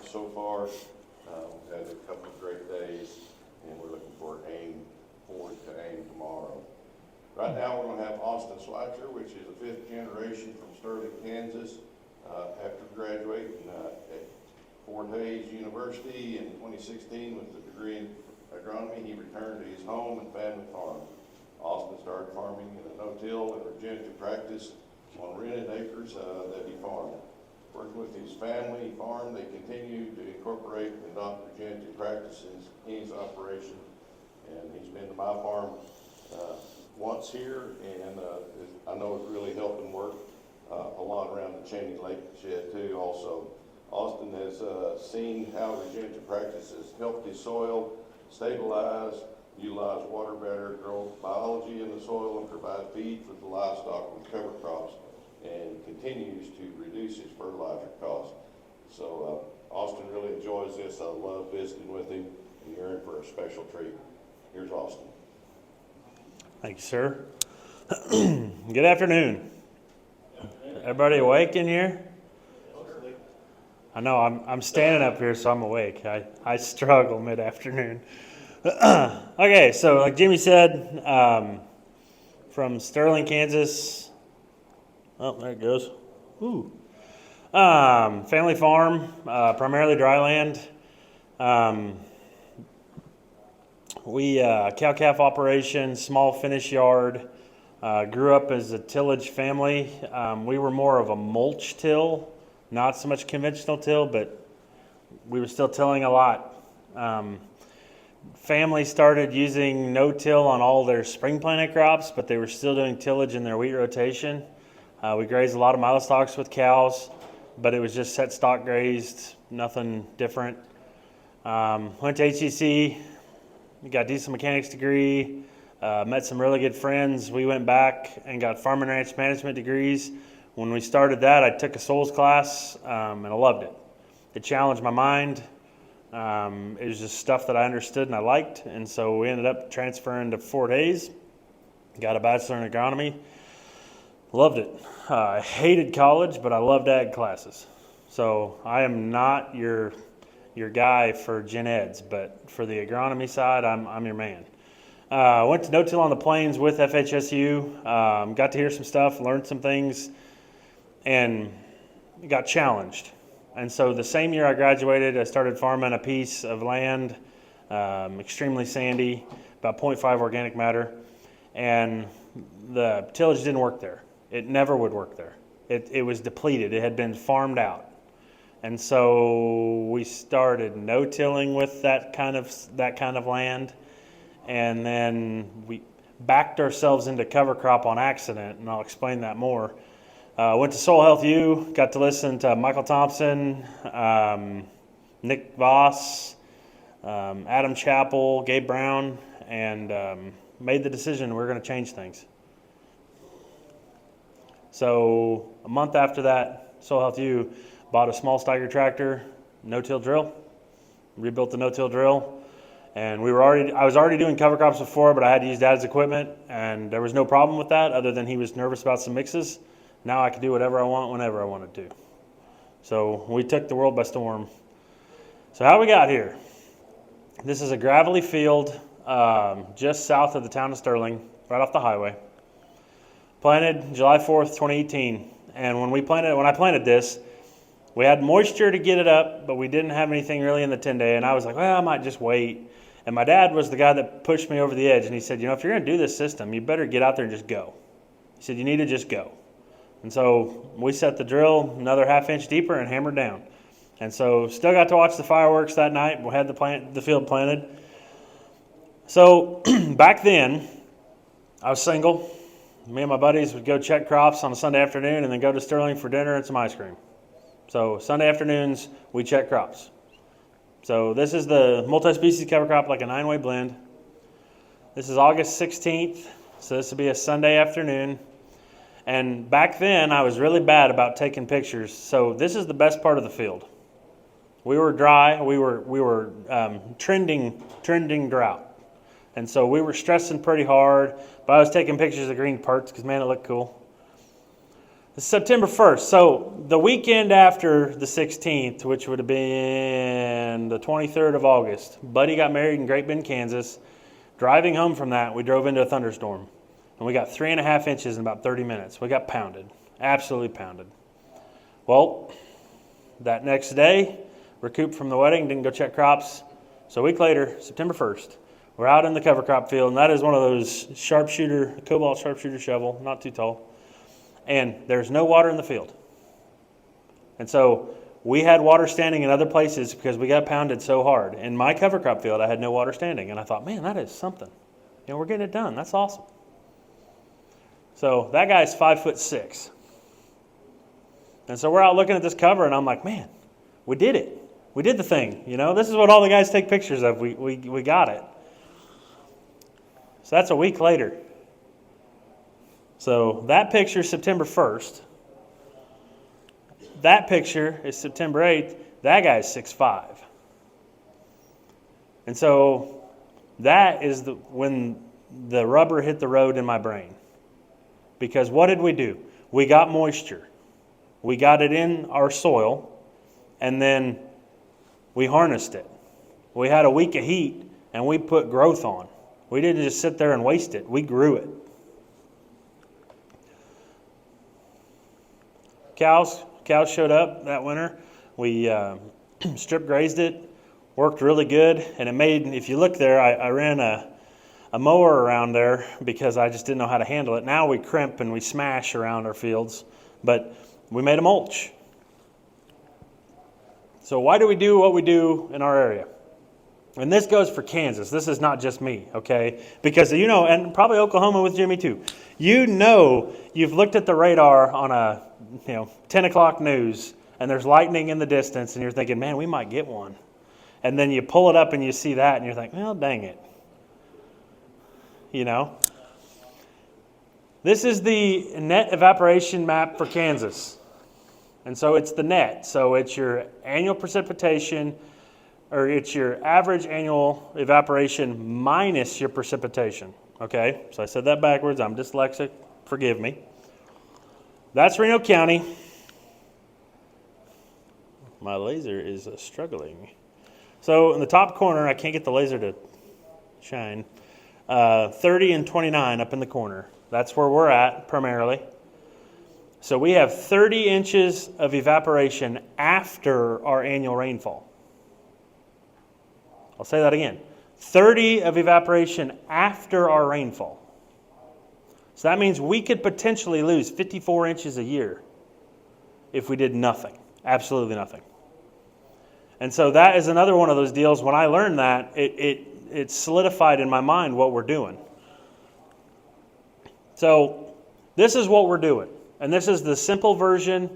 so far. We've had a couple of great days, and we're looking forward to AIM tomorrow. Right now, we're going to have Austin Schweizer, which is a 5th generation from Sterling, Kansas. After graduating at Fort Hays University in 2016 with a degree in agronomy, he returned to his home and family farm. Austin started farming in a no-till and regenerative practice on rented acres that he farmed. Working with his family farm, they continue to incorporate and adopt regenerative practices in his operation. And he's been to my farm once here, and I know it's really helping work a lot around the Cheney Lake shed too. Also, Austin has seen how regenerative practices helped his soil stabilize, utilize water better, grow biology in the soil, and provide feed for the livestock with cover crops, and continues to reduce his fertilizer costs. So Austin really enjoys this. I love visiting with him, and you're in for a special treat. Here's Austin. Thank you, sir. Good afternoon. Everybody awake in here? I know I'm standing up here, so I'm awake. I struggle mid-afternoon. Okay, so like Jimmy said, from Sterling, Kansas. Oh, there it goes. Ooh. Family farm, primarily dryland. We cow-calf operation, small finish yard. Grew up as a tillage family. We were more of a mulch till, not so much conventional till, but we were still tilling a lot. Family started using no-till on all their spring planted crops, but they were still doing tillage in their wheat rotation. We grazed a lot of milestocks with cows, but it was just set stock grazed, nothing different. Went to HCC, got a diesel mechanics degree, met some really good friends. We went back and got farm and ranch management degrees. When we started that, I took a souls class, and I loved it. It challenged my mind. It was just stuff that I understood and I liked, and so we ended up transferring to Fort Hays, got a bachelor in agronomy. Loved it. I hated college, but I loved ag classes. So I am not your guy for gen eds, but for the agronomy side, I'm your man. Went to no-till on the plains with FHSU, got to hear some stuff, learned some things, and got challenged. And so the same year I graduated, I started farming a piece of land, extremely sandy, about 0.5 organic matter, and the tillage didn't work there. It never would work there. It was depleted. It had been farmed out. And so we started no-tilling with that kind of land, and then we backed ourselves into cover crop on accident, and I'll explain that more. Went to Soil Health U, got to listen to Michael Thompson, Nick Voss, Adam Chappell, Gabe Brown, and made the decision we're going to change things. So a month after that, Soil Health U bought a small Steiger tractor, no-till drill, rebuilt the no-till drill, and I was already doing cover crops before, but I had to use Dad's equipment, and there was no problem with that other than he was nervous about some mixes. Now I could do whatever I want whenever I wanted to. So we took the world by storm. So how we got here? This is a gravelly field just south of the town of Sterling, right off the highway. Planted July 4th, 2018. And when I planted this, we had moisture to get it up, but we didn't have anything really in the 10-day. And I was like, well, I might just wait. And my dad was the guy that pushed me over the edge. And he said, if you're going to do this system, you better get out there and just go. He said, you need to just go. And so we set the drill another half-inch deeper and hammered down. And so still got to watch the fireworks that night. We had the field planted. So back then, I was single. Me and my buddies would go check crops on a Sunday afternoon and then go to Sterling for dinner and some ice cream. So Sunday afternoons, we check crops. So this is the multi-species cover crop, like a 9-way blend. This is August 16th, so this will be a Sunday afternoon. And back then, I was really bad about taking pictures. So this is the best part of the field. We were dry. We were trending drought. And so we were stressing pretty hard. But I was taking pictures of green parts because, man, it looked cool. September 1st. So the weekend after the 16th, which would have been the 23rd of August, Buddy got married in Great Bend, Kansas. Driving home from that, we drove into a thunderstorm. And we got 3.5 inches in about 30 minutes. We got pounded. Absolutely pounded. Well, that next day, recouped from the wedding, didn't go check crops. So a week later, September 1st, we're out in the cover crop field, and that is one of those cobalt sharpshooter shovel, not too tall. And there's no water in the field. And so we had water standing in other places because we got pounded so hard. In my cover crop field, I had no water standing. And I thought, man, that is something. We're getting it done. That's awesome. So that guy's 5'6". And so we're out looking at this cover, and I'm like, man, we did it. We did the thing. This is what all the guys take pictures of. We got it. So that's a week later. So that picture is September 1st. That picture is September 8th. That guy's 6'5". And so that is when the rubber hit the road in my brain. Because what did we do? We got moisture. We got it in our soil, and then we harnessed it. We had a week of heat, and we put growth on. We didn't just sit there and waste it. We grew it. Cows showed up that winter. We strip grazed it, worked really good, and it made, if you look there, I ran a mower around there because I just didn't know how to handle it. Now we crimp and we smash around our fields, but we made a mulch. So why do we do what we do in our area? And this goes for Kansas. This is not just me, okay? Because, and probably Oklahoma with Jimmy too. You've looked at the radar on a 10 o'clock news, and there's lightning in the distance, and you're thinking, man, we might get one. And then you pull it up and you see that, and you're like, well, dang it. This is the net evaporation map for Kansas. And so it's the net. So it's your annual precipitation, or it's your average annual evaporation minus your precipitation. Okay? So I said that backwards. I'm dyslexic. Forgive me. That's Reno County. My laser is struggling. So in the top corner, I can't get the laser to shine. 30 and 29 up in the corner. That's where we're at primarily. So we have 30 inches of evaporation after our annual rainfall. I'll say that again. 30 of evaporation after our rainfall. So that means we could potentially lose 54 inches a year if we did nothing. Absolutely nothing. And so that is another one of those deals. When I learned that, it solidified in my mind what we're doing. So this is what we're doing. And this is the simple version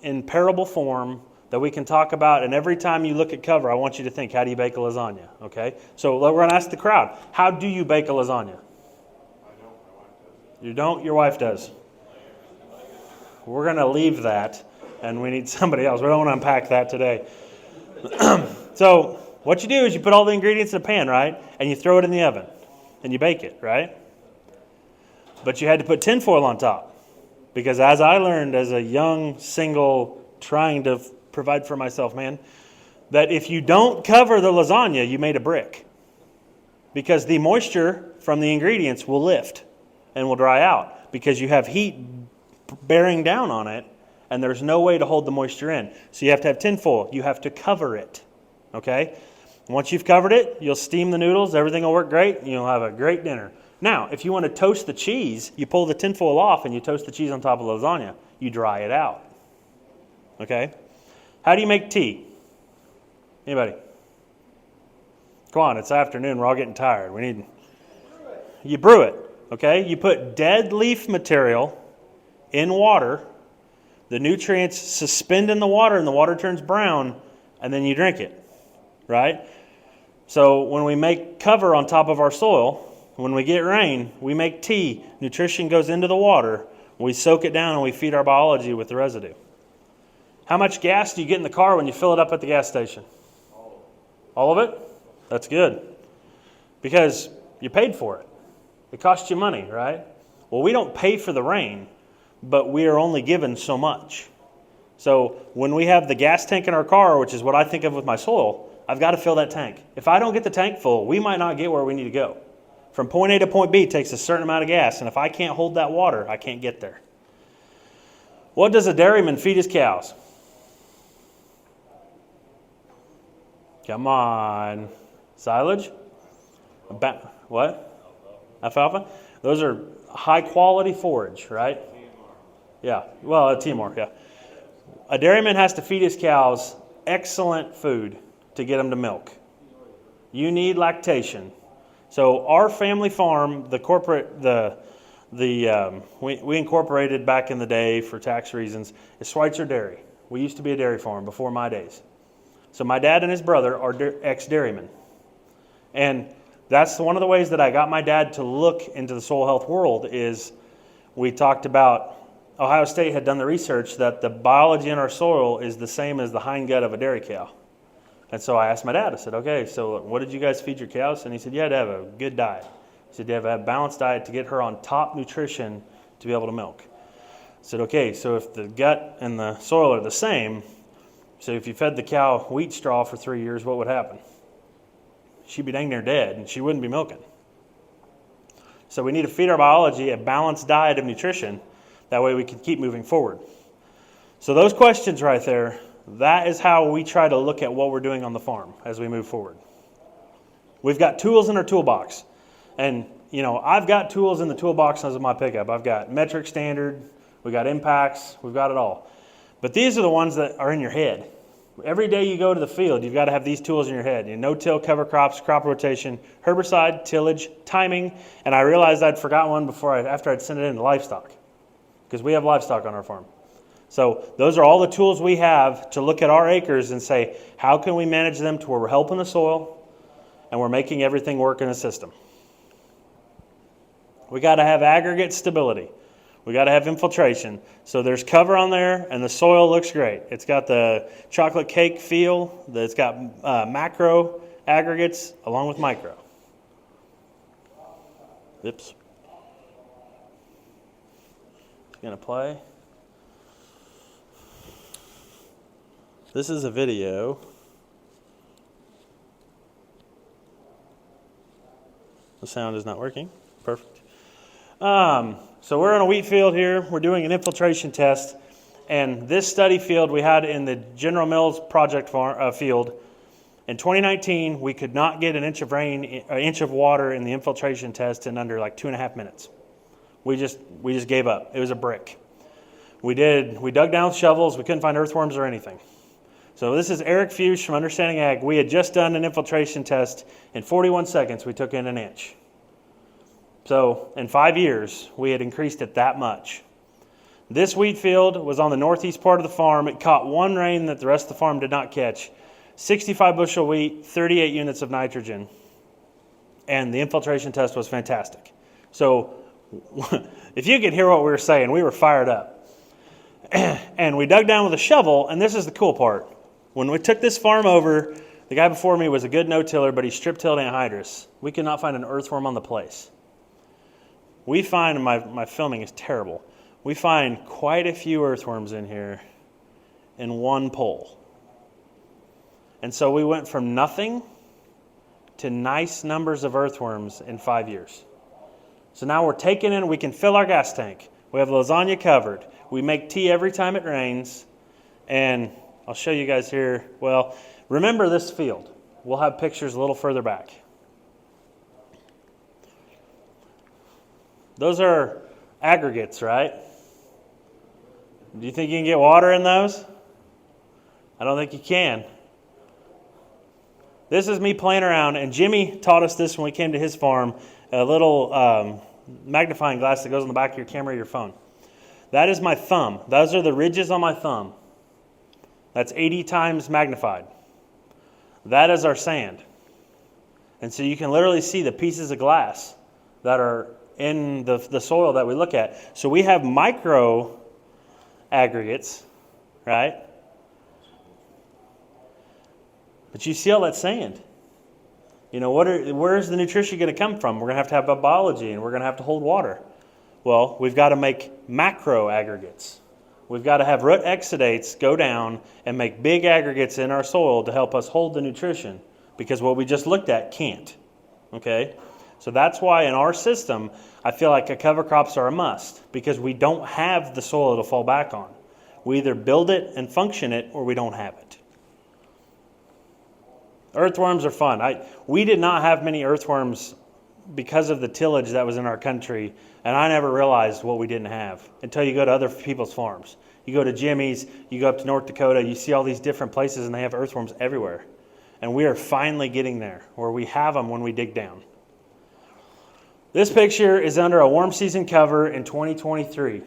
in parable form that we can talk about. And every time you look at cover, I want you to think, how do you bake a lasagna? Okay? So we're going to ask the crowd, how do you bake a lasagna? You don't? Your wife does. We're going to leave that, and we need somebody else. We don't want to unpack that today. So what you do is you put all the ingredients in a pan, right? And you throw it in the oven, and you bake it, right? But you had to put tinfoil on top. Because as I learned as a young, single, trying to provide for myself man, that if you don't cover the lasagna, you made a brick. Because the moisture from the ingredients will lift and will dry out. Because you have heat bearing down on it, and there's no way to hold the moisture in. So you have to have tinfoil. You have to cover it. Okay? Once you've covered it, you'll steam the noodles. Everything will work great, and you'll have a great dinner. Now, if you want to toast the cheese, you pull the tinfoil off and you toast the cheese on top of lasagna. You dry it out. Okay? How do you make tea? Anybody? Come on, it's afternoon. We're all getting tired. You brew it. Okay? You put dead leaf material in water. The nutrients suspend in the water and the water turns brown, and then you drink it. Right? So when we make cover on top of our soil, when we get rain, we make tea. Nutrition goes into the water. We soak it down and we feed our biology with the residue. How much gas do you get in the car when you fill it up at the gas station? All of it? That's good. Because you paid for it. It costs you money, right? Well, we don't pay for the rain, but we are only given so much. So when we have the gas tank in our car, which is what I think of with my soil, I've got to fill that tank. If I don't get the tank full, we might not get where we need to go. From point A to point B takes a certain amount of gas, and if I can't hold that water, I can't get there. What does a dairyman feed his cows? Come on. Silage? What? Alfalfa? Those are high quality forage, right? Yeah. Well, a Timor, yeah. A dairyman has to feed his cows excellent food to get them to milk. You need lactation. So our family farm, we incorporated back in the day for tax reasons, is Schweizer Dairy. We used to be a dairy farm before my days. So my dad and his brother are ex-dairymen. And that's one of the ways that I got my dad to look into the soil health world is we talked about Ohio State had done the research that the biology in our soil is the same as the hind gut of a dairy cow. And so I asked my dad, I said, okay, so what did you guys feed your cows? And he said, you had to have a good diet. He said, you have to have a balanced diet to get her on top nutrition to be able to milk. I said, okay, so if the gut and the soil are the same, so if you fed the cow wheat straw for 3 years, what would happen? She'd be dang near dead and she wouldn't be milking. So we need to feed our biology a balanced diet of nutrition. That way we can keep moving forward. So those questions right there, that is how we try to look at what we're doing on the farm as we move forward. We've got tools in our toolbox. And, I've got tools in the toolbox of my pickup. I've got metric standard, we've got impacts, we've got it all. But these are the ones that are in your head. Every day you go to the field, you've got to have these tools in your head. No-till, cover crops, crop rotation, herbicide, tillage, timing. And I realized I'd forgotten one after I'd sent it into livestock, because we have livestock on our farm. So those are all the tools we have to look at our acres and say, how can we manage them to where we're helping the soil and we're making everything work in the system? We got to have aggregate stability. We got to have infiltration. So there's cover on there and the soil looks great. It's got the chocolate cake feel. It's got macro aggregates along with micro. Oops. It's going to play. This is a video. The sound is not working. Perfect. So we're on a wheat field here. We're doing an infiltration test. And this study field we had in the General Mills project field. In 2019, we could not get an inch of water in the infiltration test in under like 2.5 minutes. We just gave up. It was a brick. We dug down with shovels. We couldn't find earthworms or anything. So this is Eric Fuchs from Understanding Ag. We had just done an infiltration test. In 41 seconds, we took in an inch. So in 5 years, we had increased it that much. This wheat field was on the northeast part of the farm. It caught one rain that the rest of the farm did not catch. 65 bushel wheat, 38 units of nitrogen. And the infiltration test was fantastic. So if you could hear what we were saying, we were fired up. And we dug down with a shovel, and this is the cool part. When we took this farm over, the guy before me was a good no-tiller, but he strip-tilled anhydrous. We could not find an earthworm on the place. We find, my filming is terrible, we find quite a few earthworms in here in one pole. And so we went from nothing to nice numbers of earthworms in 5 years. So now we're taking in, we can fill our gas tank. We have lasagna covered. We make tea every time it rains. And I'll show you guys here. Well, remember this field. We'll have pictures a little further back. Those are aggregates, right? Do you think you can get water in those? I don't think you can. This is me playing around, and Jimmy taught us this when we came to his farm, a little magnifying glass that goes on the back of your camera or your phone. That is my thumb. Those are the ridges on my thumb. That's 80 times magnified. That is our sand. And so you can literally see the pieces of glass that are in the soil that we look at. So we have micro aggregates, right? But you see all that sand. Where's the nutrition going to come from? We're going to have a biology, and we're going to have to hold water. Well, we've got to make macro aggregates. We've got to have root exudates go down and make big aggregates in our soil to help us hold the nutrition, because what we just looked at can't. Okay? So that's why in our system, I feel like cover crops are a must, because we don't have the soil to fall back on. We either build it and function it, or we don't have it. Earthworms are fun. We did not have many earthworms because of the tillage that was in our country, and I never realized what we didn't have until you go to other people's farms. You go to Jimmy's, you go up to North Dakota, you see all these different places, and they have earthworms everywhere. And we are finally getting there, where we have them when we dig down. This picture is under a warm season cover in 2023.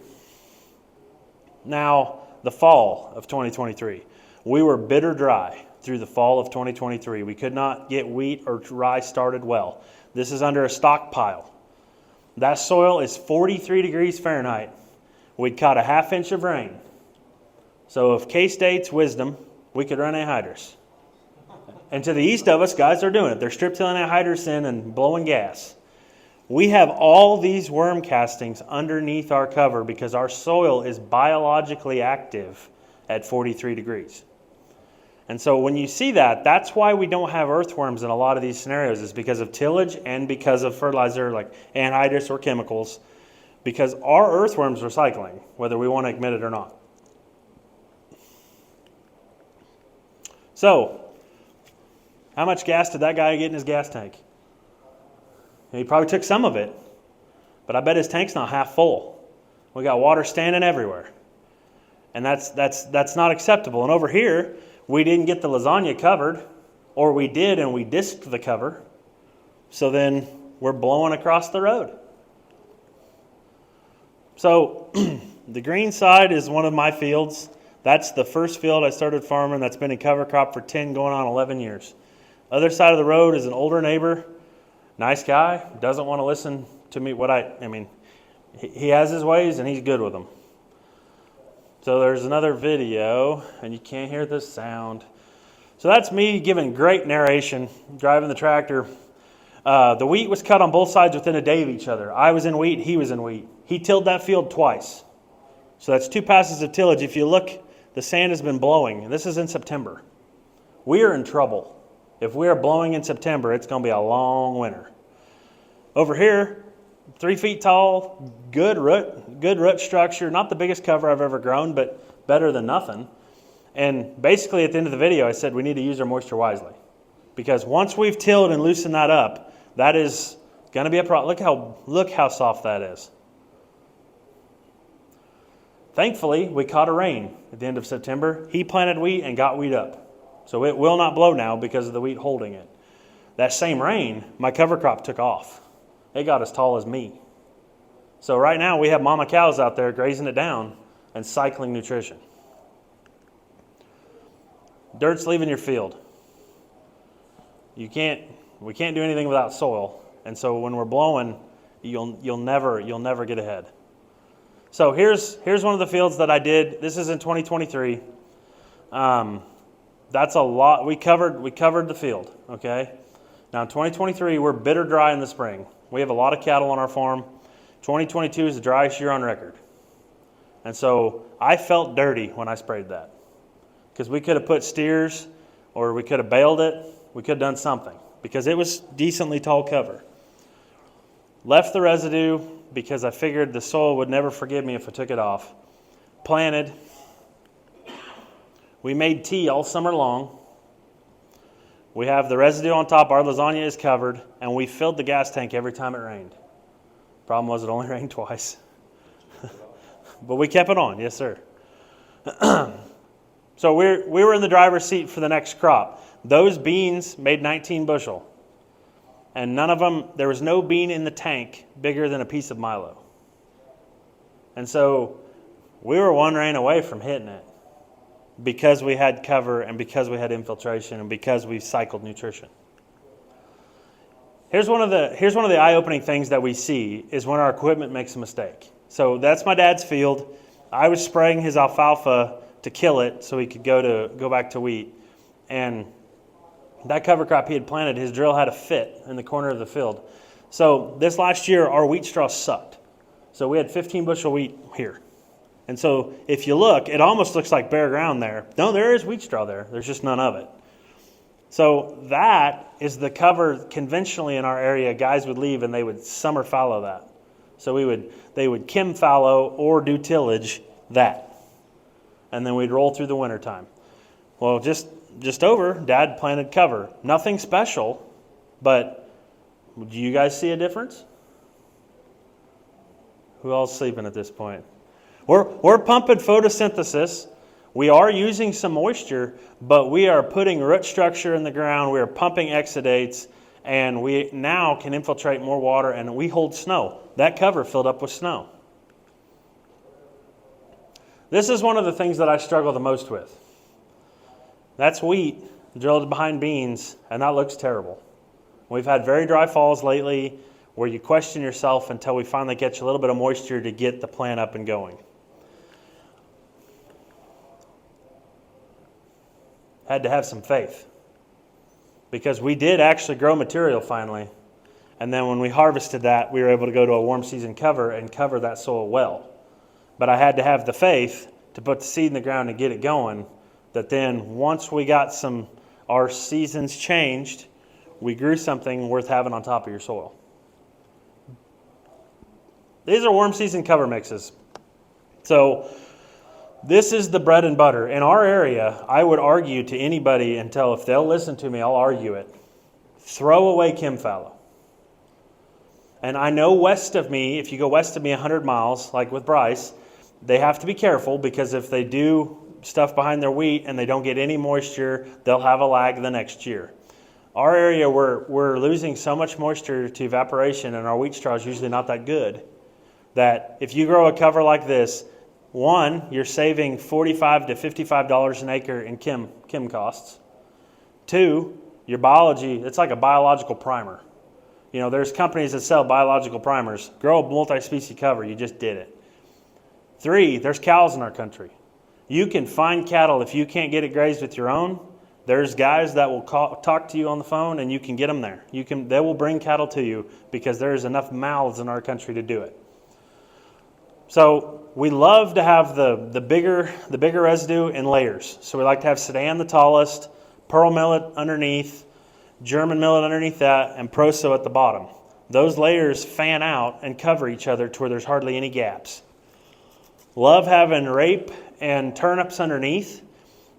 Now, the fall of 2023. We were bitter dry through the fall of 2023. We could not get wheat or rye started well. This is under a stockpile. That soil is 43 degrees Fahrenheit. We'd caught a half inch of rain. So if K-State's wisdom, we could run anhydrous. And to the east of us, guys are doing it. They're strip tilling anhydrous in and blowing gas. We have all these worm castings underneath our cover because our soil is biologically active at 43 degrees. And so when you see that, that's why we don't have earthworms in a lot of these scenarios, is because of tillage and because of fertilizer like anhydrous or chemicals, because our earthworms are cycling, whether we want to admit it or not. So, how much gas did that guy get in his gas tank? He probably took some of it, but I bet his tank's not half full. We got water standing everywhere. And that's not acceptable. And over here, we didn't get the lasagna covered, or we did and we disked the cover. So then we're blowing across the road. So the green side is one of my fields. That's the first field I started farming that's been in cover crop for 10 going on 11 years. Other side of the road is an older neighbor. Nice guy, doesn't want to listen to me. He has his ways and he's good with them. So there's another video, and you can't hear the sound. So that's me giving great narration, driving the tractor. The wheat was cut on both sides within a day of each other. I was in wheat, he was in wheat. He tilled that field twice. So that's 2 passes of tillage. If you look, the sand has been blowing. This is in September. We are in trouble. If we are blowing in September, it's going to be a long winter. Over here, 3 feet tall, good root structure. Not the biggest cover I've ever grown, but better than nothing. And basically at the end of the video, I said we need to use our moisture wisely. Because once we've tilled and loosened that up, that is going to be a problem. Look how soft that is. Thankfully, we caught a rain at the end of September. He planted wheat and got wheat up. So it will not blow now because of the wheat holding it. That same rain, my cover crop took off. It got as tall as me. So right now we have mama cows out there grazing it down and cycling nutrition. Dirt's leaving your field. We can't do anything without soil. And so when we're blowing, you'll never get ahead. So here's one of the fields that I did. This is in 2023. That's a lot. We covered the field, okay? Now in 2023, we're bitter dry in the spring. We have a lot of cattle on our farm. 2022 is the driest year on record. And so I felt dirty when I sprayed that. Because we could have put steers, or we could have baled it. We could have done something. Because it was decently tall cover. Left the residue because I figured the soil would never forgive me if I took it off. Planted. We made tea all summer long. We have the residue on top. Our lasagna is covered. And we filled the gas tank every time it rained. Problem was it only rained twice. But we kept it on. Yes, sir. So we were in the driver's seat for the next crop. Those beans made 19 bushel. And none of them, there was no bean in the tank bigger than a piece of Milo. And so we were one rain away from hitting it. Because we had cover and because we had infiltration and because we cycled nutrition. Here's one of the eye-opening things that we see is when our equipment makes a mistake. So that's my dad's field. I was spraying his alfalfa to kill it so he could go back to wheat. And that cover crop he had planted, his drill had a fit in the corner of the field. So this last year, our wheat straw sucked. So we had 15 bushel wheat here. And so if you look, it almost looks like bare ground there. No, there is wheat straw there. There's just none of it. So that is the cover conventionally in our area. Guys would leave and they would summer fallow that. So they would kim fallow or do tillage that. And then we'd roll through the wintertime. Well, just over, Dad planted cover. Nothing special, but do you guys see a difference? Who else sleeping at this point? We're pumping photosynthesis. We are using some moisture, but we are putting root structure in the ground. We are pumping exudates, and we now can infiltrate more water, and we hold snow. That cover filled up with snow. This is one of the things that I struggle the most with. That's wheat drilled behind beans, and that looks terrible. We've had very dry falls lately where you question yourself until we finally get you a little bit of moisture to get the plant up and going. Had to have some faith because we did actually grow material finally. And then when we harvested that, we were able to go to a warm season cover and cover that soil well. But I had to have the faith to put the seed in the ground and get it going, that then once we got our seasons changed, we grew something worth having on top of your soil. These are warm season cover mixes. So this is the bread and butter. In our area, I would argue to anybody until if they'll listen to me, I'll argue it. Throw away kim fallow. And I know west of me, if you go west of me 100 miles, like with Bryce, they have to be careful because if they do stuff behind their wheat and they don't get any moisture, they'll have a lag the next year. Our area, we're losing so much moisture to evaporation, and our wheat straw is usually not that good, that if you grow a cover like this, one, you're saving $45 to $55 an acre in kim costs. Two, your biology, it's like a biological primer. You know, there's companies that sell biological primers. Grow a multi-species cover, you just did it. Three, there's cows in our country. You can find cattle if you can't get it grazed with your own. There's guys that will talk to you on the phone and you can get them there. They will bring cattle to you because there's enough mouths in our country to do it. So we love to have the bigger residue in layers. So we like to have Sudan the tallest, pearl millet underneath, German millet underneath that, and proso at the bottom. Those layers fan out and cover each other to where there's hardly any gaps. Love having rape and turnips underneath.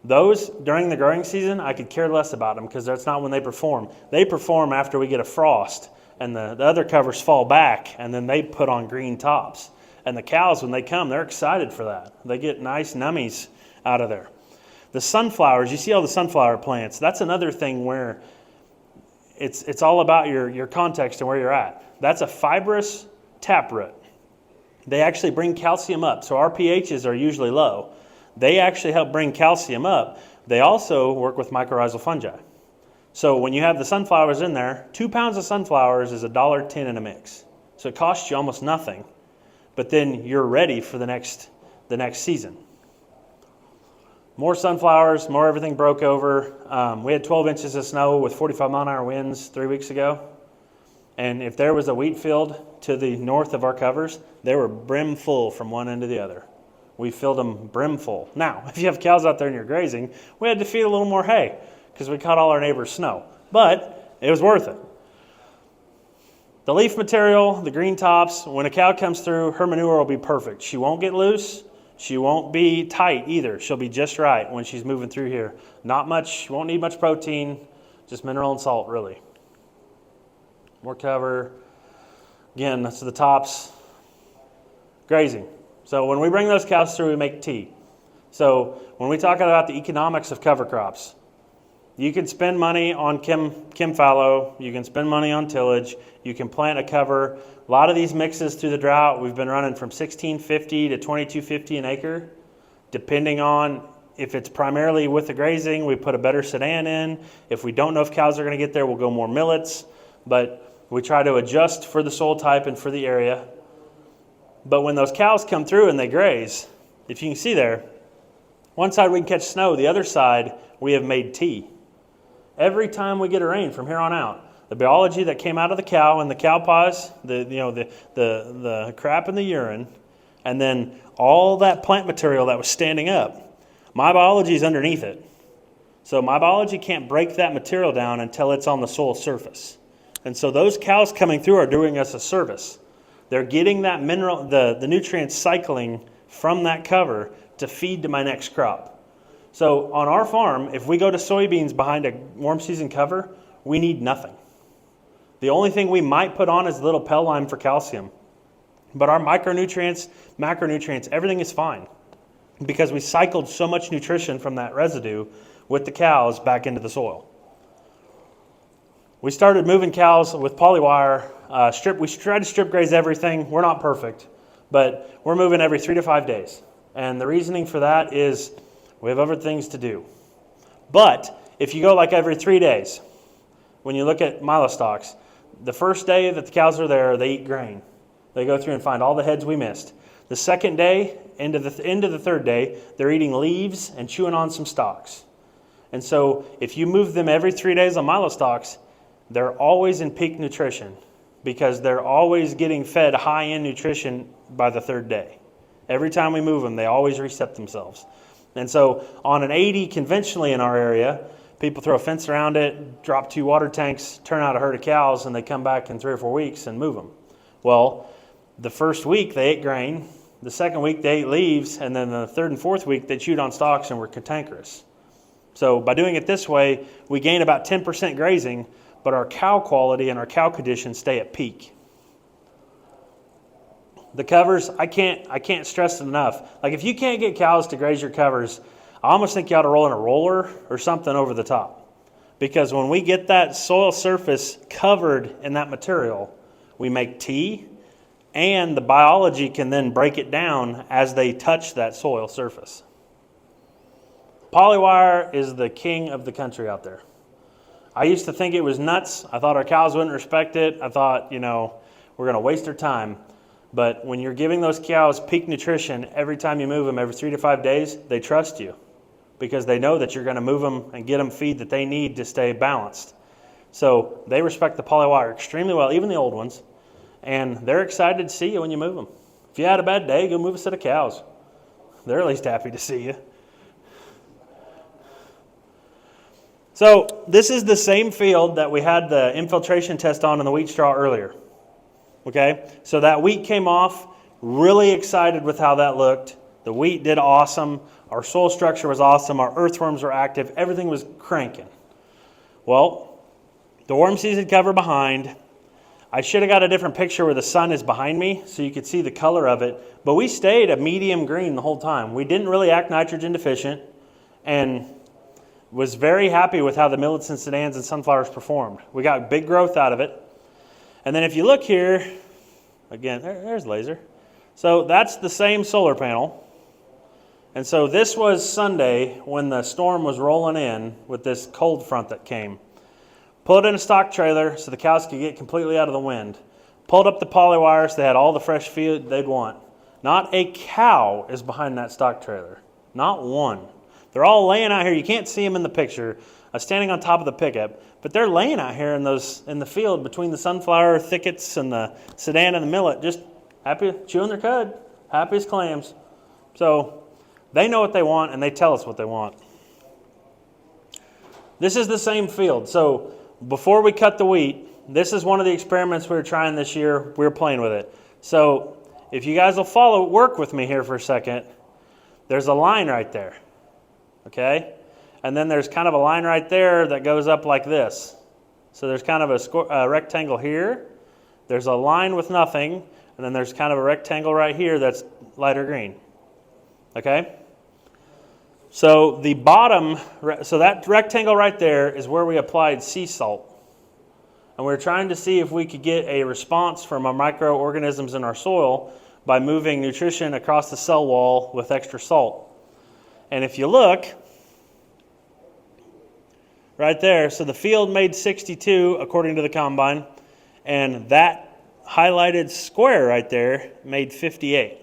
Those, during the growing season, I could care less about them because that's not when they perform. They perform after we get a frost and the other covers fall back and then they put on green tops. And the cows, when they come, they're excited for that. They get nice nummies out of there. The sunflowers, you see all the sunflower plants. That's another thing where it's all about your context and where you're at. That's a fibrous taproot. They actually bring calcium up. So our pHs are usually low. They actually help bring calcium up. They also work with mycorrhizal fungi. So when you have the sunflowers in there, 2 pounds of sunflowers is $1.10 in a mix. So it costs you almost nothing. But then you're ready for the next season. More sunflowers, more everything broke over. We had 12 inches of snow with 45-mile-an-hour winds 3 weeks ago. And if there was a wheat field to the north of our covers, they were brim full from one end to the other. We filled them brim full. Now, if you have cows out there and you're grazing, we had to feed a little more hay because we caught all our neighbors' snow. But it was worth it. The leaf material, the green tops, when a cow comes through, her manure will be perfect. She won't get loose. She won't be tight either. She'll be just right when she's moving through here. Not much, won't need much protein, just mineral and salt, really. More cover. Again, that's the tops. Grazing. So when we bring those cows through, we make tea. So when we talk about the economics of cover crops, you can spend money on kim fallow. You can spend money on tillage. You can plant a cover. A lot of these mixes through the drought, we've been running from $16.50 to $22.50 an acre. Depending on if it's primarily with the grazing, we put a better Sudan in. If we don't know if cows are going to get there, we'll go more millets. But we try to adjust for the soil type and for the area. But when those cows come through and they graze, if you can see there, one side we can catch snow, the other side we have made tea. Every time we get a rain from here on out, the biology that came out of the cow and the cow paws, the crap and the urine, and then all that plant material that was standing up. My biology is underneath it. So my biology can't break that material down until it's on the soil surface. And so those cows coming through are doing us a service. They're getting that mineral, the nutrients cycling from that cover to feed to my next crop. So on our farm, if we go to soybeans behind a warm season cover, we need nothing. The only thing we might put on is a little Pell lime for calcium. But our micronutrients, macronutrients, everything is fine because we cycled so much nutrition from that residue with the cows back into the soil. We started moving cows with polywire. We tried to strip graze everything. We're not perfect, but we're moving every 3 to 5 days. And the reasoning for that is we have other things to do. But if you go like every 3 days, when you look at milostocks, the first day that the cows are there, they eat grain. They go through and find all the heads we missed. The second day, into the third day, they're eating leaves and chewing on some stalks. And so if you move them every 3 days on milostocks, they're always in peak nutrition because they're always getting fed high-end nutrition by the third day. Every time we move them, they always reset themselves. And so on an 80 conventionally in our area, people throw a fence around it, drop 2 water tanks, turn out a herd of cows, and they come back in 3 or 4 weeks and move them. Well, the first week they ate grain, the second week they ate leaves, and then the third and fourth week they chewed on stalks and were cantankerous. So by doing it this way, we gain about 10% grazing, but our cow quality and our cow conditions stay at peak. The covers, I can't stress it enough. Like if you can't get cows to graze your covers, I almost think you ought to roll in a roller or something over the top. Because when we get that soil surface covered in that material, we make tea, and the biology can then break it down as they touch that soil surface. Polywire is the king of the country out there. I used to think it was nuts. I thought our cows wouldn't respect it. I thought, we're going to waste their time. But when you're giving those cows peak nutrition every time you move them every 3 to 5 days, they trust you because they know that you're going to move them and get them feed that they need to stay balanced. So they respect the polywire extremely well, even the old ones. And they're excited to see you when you move them. If you had a bad day, go move a set of cows. They're at least happy to see you. So this is the same field that we had the infiltration test on in the wheat straw earlier. Okay, so that wheat came off, really excited with how that looked. The wheat did awesome. Our soil structure was awesome. Our earthworms were active. Everything was cranking. Well, the warm season cover behind. I should have got a different picture where the sun is behind me so you could see the color of it. But we stayed a medium green the whole time. We didn't really act nitrogen deficient and was very happy with how the millets and sedans and sunflowers performed. We got big growth out of it. And then if you look here, again, there's laser. So that's the same solar panel. And so this was Sunday when the storm was rolling in with this cold front that came. Pulled in a stock trailer so the cows could get completely out of the wind. Pulled up the polywire so they had all the fresh feed they'd want. Not a cow is behind that stock trailer. Not one. They're all laying out here. You can't see them in the picture. I'm standing on top of the pickup, but they're laying out here in the field between the sunflower thickets and the sedan and the millet, just happy, chewing their cud, happy as clams. So they know what they want and they tell us what they want. This is the same field. So before we cut the wheat, this is one of the experiments we were trying this year. We were playing with it. So if you guys will work with me here for a second, there's a line right there. Okay? And then there's kind of a line right there that goes up like this. So there's kind of a rectangle here. There's a line with nothing. And then there's kind of a rectangle right here that's lighter green. Okay? So the bottom, so that rectangle right there is where we applied sea salt. And we're trying to see if we could get a response from our microorganisms in our soil by moving nutrition across the cell wall with extra salt. And if you look, right there, so the field made 62 according to the combine, and that highlighted square right there made 58.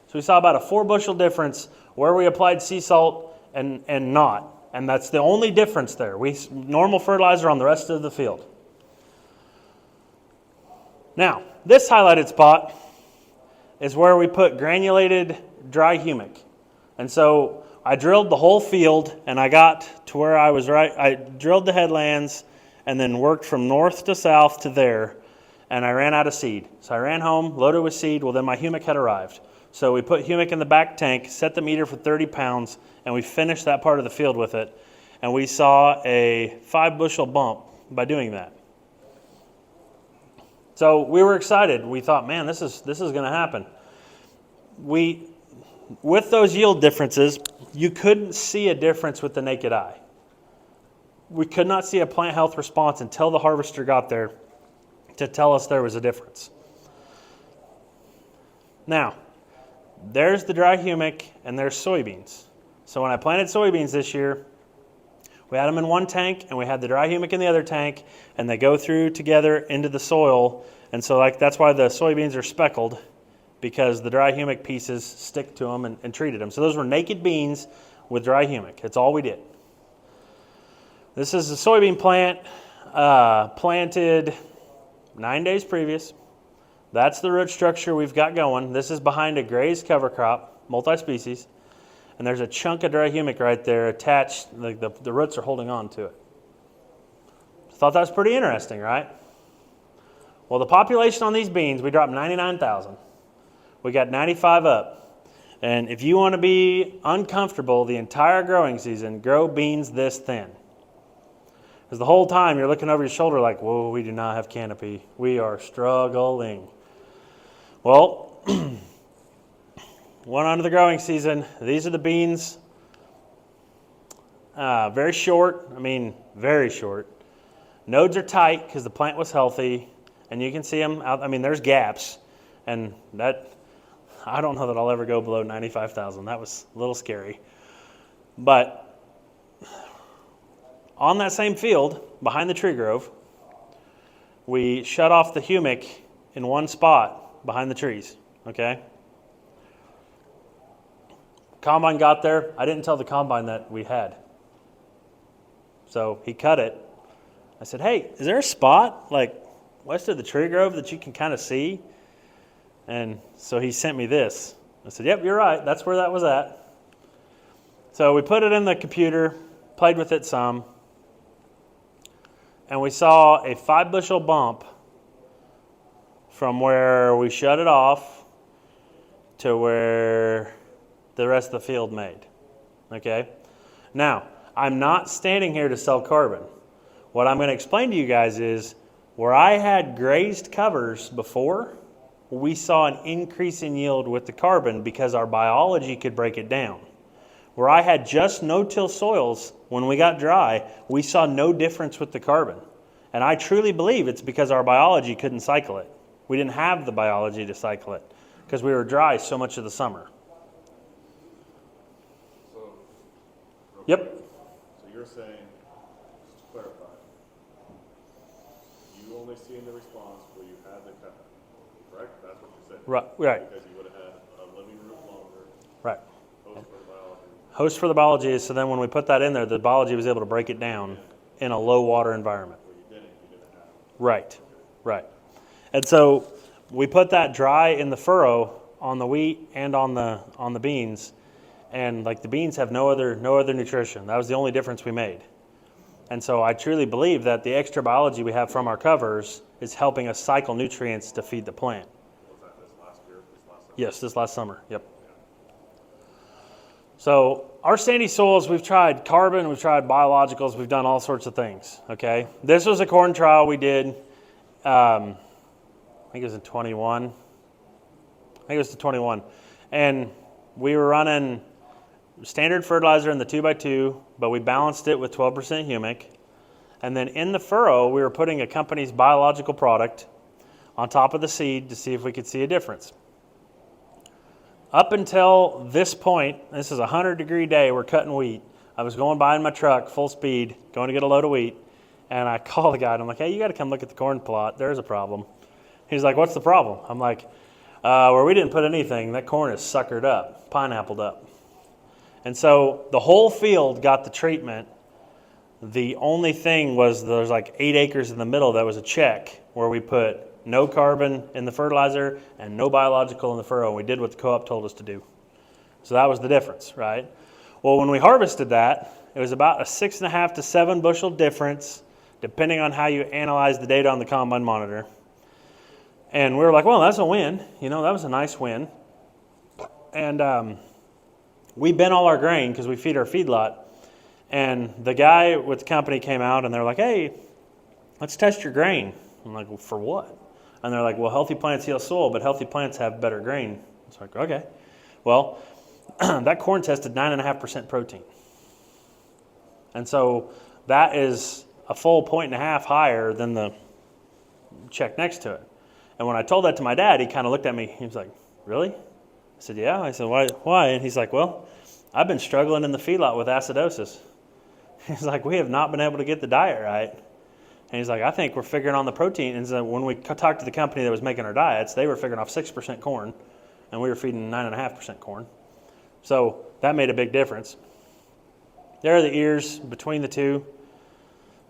So we saw about a 4 bushel difference where we applied sea salt and not. And that's the only difference there. Normal fertilizer on the rest of the field. Now, this highlighted spot is where we put granulated dry humic. And so I drilled the whole field, and I got to where I was right. I drilled the headlands and then worked from north to south to there, and I ran out of seed. So I ran home, loaded with seed. Well, then my humic had arrived. So we put humic in the back tank, set the meter for 30 pounds, and we finished that part of the field with it. And we saw a 5-bushel bump by doing that. So we were excited. We thought, man, this is going to happen. With those yield differences, you couldn't see a difference with the naked eye. We could not see a plant health response until the harvester got there to tell us there was a difference. Now, there's the dry humic and there's soybeans. So when I planted soybeans this year, we had them in one tank and we had the dry humic in the other tank, and they go through together into the soil. And so that's why the soybeans are speckled, because the dry humic pieces stick to them and treated them. So those were naked beans with dry humic. That's all we did. This is a soybean plant planted 9 days previous. That's the root structure we've got going. This is behind a grazed cover crop, multi-species. And there's a chunk of dry humic right there attached. The roots are holding on to it. Thought that was pretty interesting, right? Well, the population on these beans, we dropped 99,000. We got 95 up. And if you want to be uncomfortable the entire growing season, grow beans this thin. Because the whole time you're looking over your shoulder like, whoa, we do not have canopy. We are struggling. Well, went on to the growing season. These are the beans. Very short. Very short. Nodes are tight because the plant was healthy. And you can see them out. There's gaps. And I don't know that I'll ever go below 95,000. That was a little scary. But on that same field, behind the tree grove, we shut off the humic in one spot behind the trees, okay? Combine got there. I didn't tell the combine that we had. So he cut it. I said, hey, is there a spot like west of the tree grove that you can kind of see? And so he sent me this. I said, yep, you're right. That's where that was at. So we put it in the computer, played with it some, and we saw a 5-bushel bump from where we shut it off to where the rest of the field made. Okay? Now, I'm not standing here to sell carbon. What I'm going to explain to you guys is where I had grazed covers before, we saw an increase in yield with the carbon because our biology could break it down. Where I had just no-till soils, when we got dry, we saw no difference with the carbon. And I truly believe it's because our biology couldn't cycle it. We didn't have the biology to cycle it because we were dry so much of the summer. Yep. So you're saying, just to clarify, you only seen the response where you had the cut, correct? That's what you said. Right. Because you would have had a living root longer. Right. Host for the biology. Host for the biology is so then when we put that in there, the biology was able to break it down in a low water environment. Where you didn't have it. Right. And so we put that dry in the furrow on the wheat and on the beans, and like the beans have no other nutrition. That was the only difference we made. And so I truly believe that the extra biology we have from our covers is helping us cycle nutrients to feed the plant. Was that this last year? This last summer? Yes, this last summer. Yep. So our sandy soils, we've tried carbon, we've tried biologicals, we've done all sorts of things, okay? This was a corn trial we did, I think it was in 21. And we were running standard fertilizer in the 2x2, but we balanced it with 12% humic. And then in the furrow, we were putting a company's biological product on top of the seed to see if we could see a difference. Up until this point, this is a 100-degree day, we're cutting wheat. I was going by in my truck, full speed, going to get a load of wheat, and I call the guy, and I'm like, hey, you got to come look at the corn plot. There's a problem. He's like, what's the problem? I'm like, where we didn't put anything, that corn is suckered up, pineappled up. And so the whole field got the treatment. The only thing was there's like 8 acres in the middle that was a check where we put no carbon in the fertilizer and no biological in the furrow. And we did what the co-op told us to do. So that was the difference, right? Well, when we harvested that, it was about a 6.5 to 7 bushel difference, depending on how you analyze the data on the combine monitor. And we were like, well, that's a win. You know, that was a nice win. And we bent all our grain because we feed our feedlot. And the guy with the company came out and they're like, hey, let's test your grain. I'm like, well, for what? And they're like, well, healthy plants heal soil, but healthy plants have better grain. It's like, okay. Well, that corn tested 9.5% protein. And so that is a full 1.5 higher than the check next to it. And when I told that to my dad, he kind of looked at me. He was like, really? I said, yeah. I said, why? And he's like, well, I've been struggling in the feedlot with acidosis. He's like, we have not been able to get the diet right. And he's like, I think we're figuring on the protein. And so when we talked to the company that was making our diets, they were figuring off 6% corn, and we were feeding 9.5% corn. So that made a big difference. There are the ears between the two.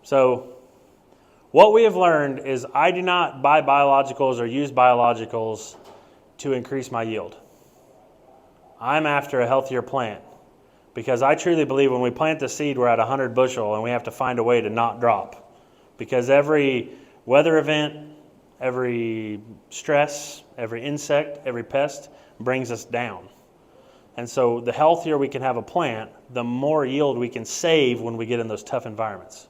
So what we have learned is I do not buy biologicals or use biologicals to increase my yield. I'm after a healthier plant because I truly believe when we plant the seed, we're at 100 bushel and we have to find a way to not drop. Because every weather event, every stress, every insect, every pest brings us down. And so the healthier we can have a plant, the more yield we can save when we get in those tough environments.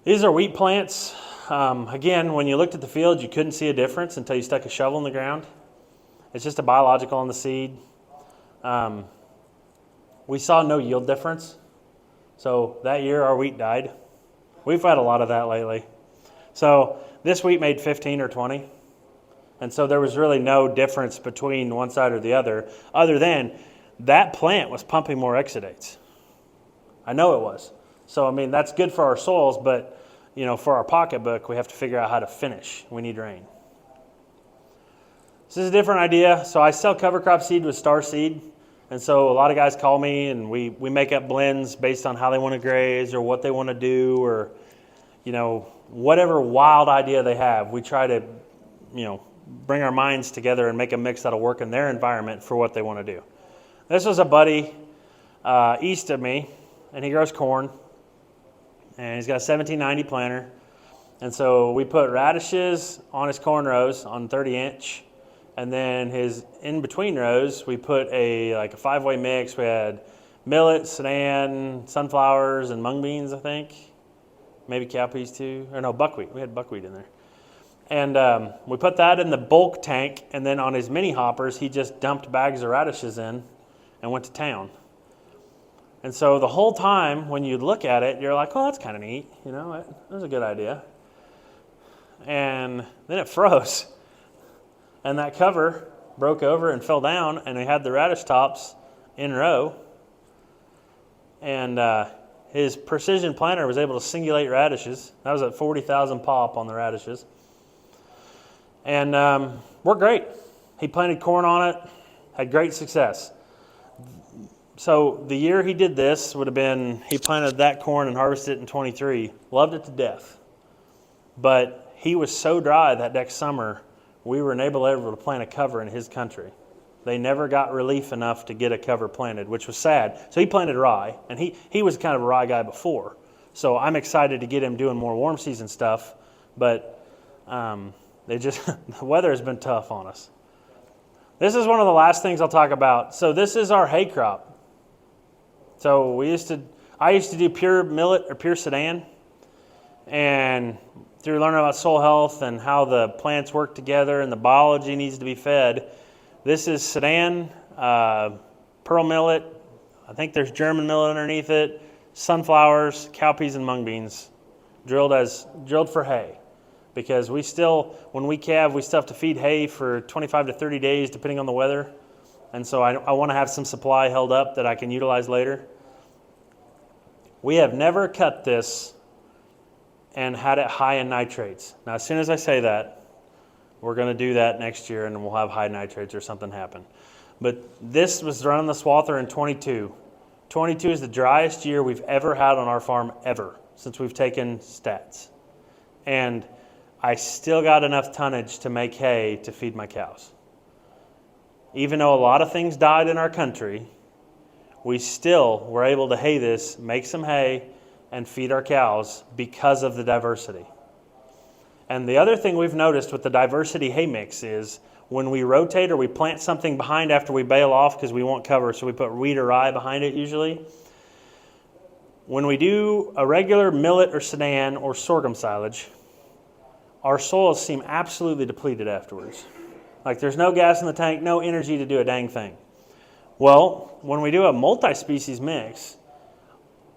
These are wheat plants. Again, when you looked at the field, you couldn't see a difference until you stuck a shovel in the ground. It's just a biological on the seed. We saw no yield difference. So that year our wheat died. We've had a lot of that lately. So this wheat made 15 or 20. And so there was really no difference between one side or the other than that plant was pumping more exudates. I know it was. So, I mean, that's good for our soils, but, you know, for our pocketbook, we have to figure out how to finish. We need rain. This is a different idea. So I sell cover crop seed with star seed. And so a lot of guys call me and we make up blends based on how they want to graze or what they want to do or, you know, whatever wild idea they have. We try to, you know, bring our minds together and make a mix that'll work in their environment for what they want to do. This was a buddy east of me, and he grows corn. And he's got a 1790 planter. And so we put radishes on his corn rows on 30-inch. And then his in-between rows, we put a 5-way mix. We had millet, sudan, sunflowers, and mung beans, I think. Maybe cowpeas too. Or no, buckwheat. We had buckwheat in there. And we put that in the bulk tank. And then on his mini hoppers, he just dumped bags of radishes in and went to town. And so the whole time, when you look at it, you're like, oh, that's kind of neat. You know, that was a good idea. And then it froze. And that cover broke over and fell down, and he had the radish tops in row. And his precision planter was able to singulate radishes. That was at 40,000 pop on the radishes. And worked great. He planted corn on it, had great success. So the year he did this would have been, he planted that corn and harvested it in 23. Loved it to death. But he was so dry that next summer, we were able to plant a cover in his country. They never got relief enough to get a cover planted, which was sad. So he planted rye, and he was kind of a rye guy before. So I'm excited to get him doing more warm season stuff, but the weather has been tough on us. This is one of the last things I'll talk about. So this is our hay crop. So I used to do pure millet or pure sudan, and through learning about soil health and how the plants work together and the biology needs to be fed. This is sudan, pearl millet. I think there's German millet underneath it, sunflowers, cowpeas, and mung beans, drilled for hay. Because when we calve, we still have to feed hay for 25 to 30 days, depending on the weather. And so I want to have some supply held up that I can utilize later. We have never cut this and had it high in nitrates. Now, as soon as I say that, we're going to do that next year and we'll have high nitrates or something happen. But this was run on the swather in 22. 22 is the driest year we've ever had on our farm ever since we've taken stats. And I still got enough tonnage to make hay to feed my cows. Even though a lot of things died in our country, we still were able to hay this, make some hay, and feed our cows because of the diversity. And the other thing we've noticed with the diversity hay mix is when we rotate or we plant something behind after we bale off because we want cover, so we put wheat or rye behind it usually. When we do a regular millet or sedan or sorghum silage, our soils seem absolutely depleted afterwards. Like there's no gas in the tank, no energy to do a dang thing. Well, when we do a multi-species mix,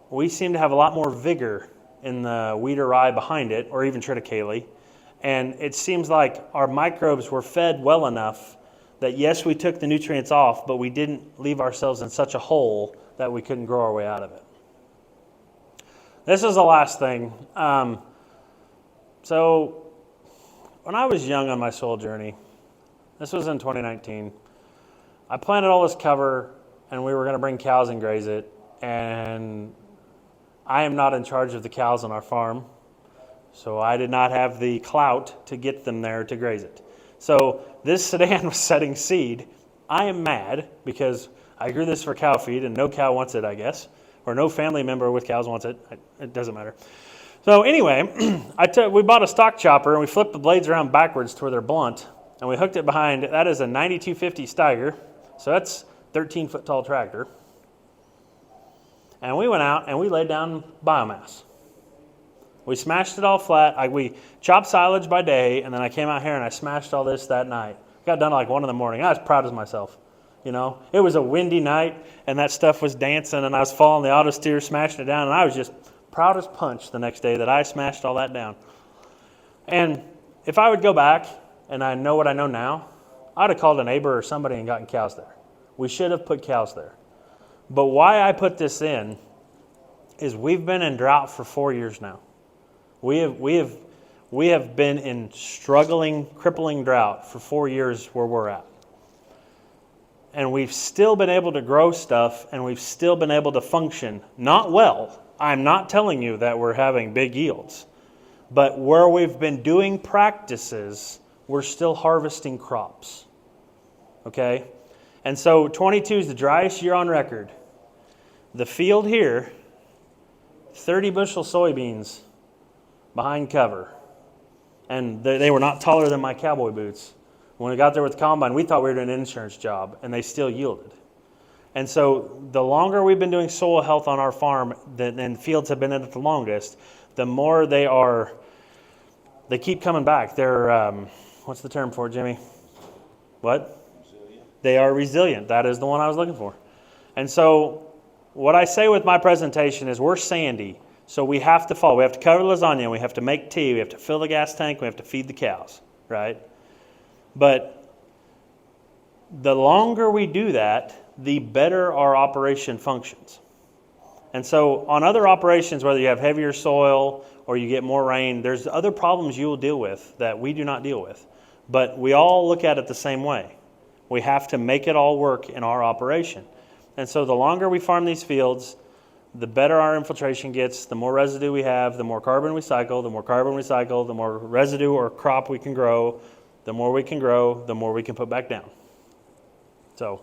we seem to have a lot more vigor in the wheat or rye behind it, or even triticale. And it seems like our microbes were fed well enough that yes, we took the nutrients off, but we didn't leave ourselves in such a hole that we couldn't grow our way out of it. This is the last thing. So when I was young on my soil journey, this was in 2019, I planted all this cover and we were going to bring cows and graze it. And I am not in charge of the cows on our farm, so I did not have the clout to get them there to graze it. So this sedan was setting seed. I am mad because I grew this for cow feed and no cow wants it, I guess. Or no family member with cows wants it. It doesn't matter. So anyway, we bought a stock chopper and we flipped the blades around backwards to where they're blunt. And we hooked it behind. That is a 9250 Steiger. So that's 13-foot tall tractor. And we went out and we laid down biomass. We smashed it all flat. We chopped silage by day, and then I came out here and I smashed all this that night. Got done at like 1 in the morning. I was proud of myself. You know, it was a windy night, and that stuff was dancing, and I was following the auto steer, smashing it down, and I was just proud as punch the next day that I smashed all that down. And if I would go back and I know what I know now, I'd have called a neighbor or somebody and gotten cows there. We should have put cows there. But why I put this in is we've been in drought for 4 years now. We have been in struggling, crippling drought for 4 years where we're at. And we've still been able to grow stuff, and we've still been able to function. Not well. I'm not telling you that we're having big yields. But where we've been doing practices, we're still harvesting crops. Okay? And so 22 is the driest year on record. The field here, 30 bushel soybeans behind cover. And they were not taller than my cowboy boots. When we got there with the combine, we thought we were doing an insurance job, and they still yielded. And so the longer we've been doing soil health on our farm, and fields have been in it the longest, the more they keep coming back. They're, what's the term for it, Jimmy? What? Resilient. They are resilient. That is the one I was looking for. And so what I say with my presentation is we're sandy, so we have to follow. We have to cover lasagna, we have to make tea, we have to fill the gas tank, we have to feed the cows, right? But the longer we do that, the better our operation functions. And so on other operations, whether you have heavier soil or you get more rain, there's other problems you will deal with that we do not deal with. But we all look at it the same way. We have to make it all work in our operation. And so the longer we farm these fields, the better our infiltration gets, the more residue we have, the more carbon we cycle, the more residue or crop we can grow, the more we can grow, the more we can put back down. So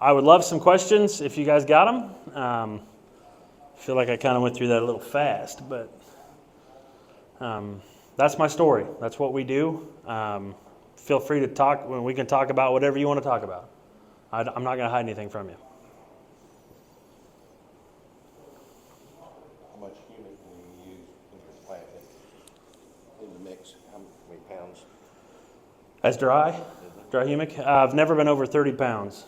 I would love some questions if you guys got them. I feel like I kind of went through that a little fast, but that's my story. That's what we do. Feel free to talk. We can talk about whatever you want to talk about. I'm not going to hide anything from you. How much humic do you use when you're planting in the mix? How many pounds? As dry humic, I've never been over 30 pounds.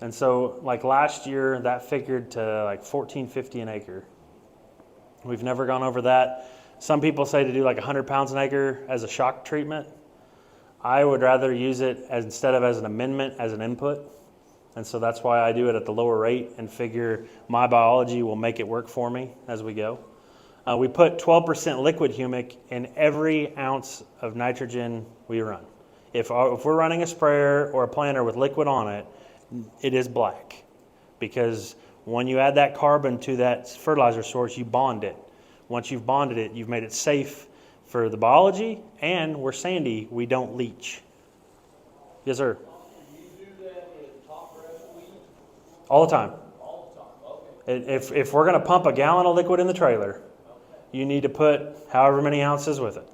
And so like last year, that figured to like $14.50 an acre. We've never gone over that. Some people say to do like 100 pounds an acre as a shock treatment. I would rather use it instead of as an amendment, as an input. And so that's why I do it at the lower rate and figure my biology will make it work for me as we go. We put 12% liquid humic in every ounce of nitrogen we run. If we're running a sprayer or a planter with liquid on it, it is black. Because when you add that carbon to that fertilizer source, you bond it. Once you've bonded it, you've made it safe for the biology, and we're sandy, we don't leach. Yes, sir. Do you do that in top grass weed? All the time. All the time, okay. If we're going to pump a gallon of liquid in the trailer, you need to put however many ounces with it.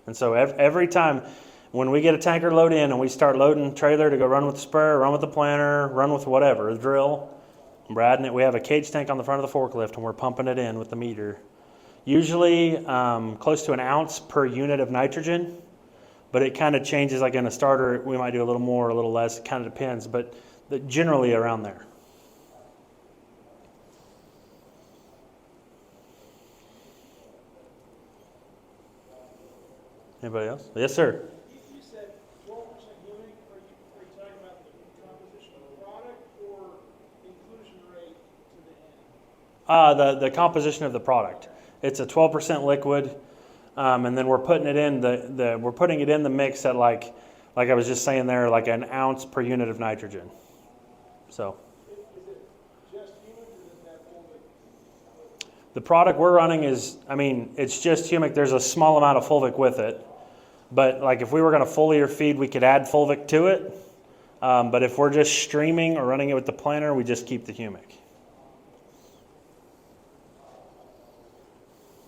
And so every time when we get a tanker load in and we start loading trailer to go run with the sprayer, run with the planter, run with whatever, the drill, we're adding it. We have a cage tank on the front of the forklift and we're pumping it in with the meter. Usually close to an ounce per unit of nitrogen, but it kind of changes. Like in a starter, we might do a little more, a little less. It kind of depends, but generally around there. Anybody else? Yes, sir. You said 12% humic. Are you talking about the composition of the product or inclusion rate to the end? The composition of the product. It's a 12% liquid, and then we're putting it in we're putting it in the mix at like I was just saying there, like an ounce per unit of nitrogen. So. Is it just humic or does it have fulvic? The product we're running is, it's just humic. There's a small amount of fulvic with it. But like if we were going to foliar feed, we could add fulvic to it. But if we're just streaming or running it with the planter, we just keep the humic.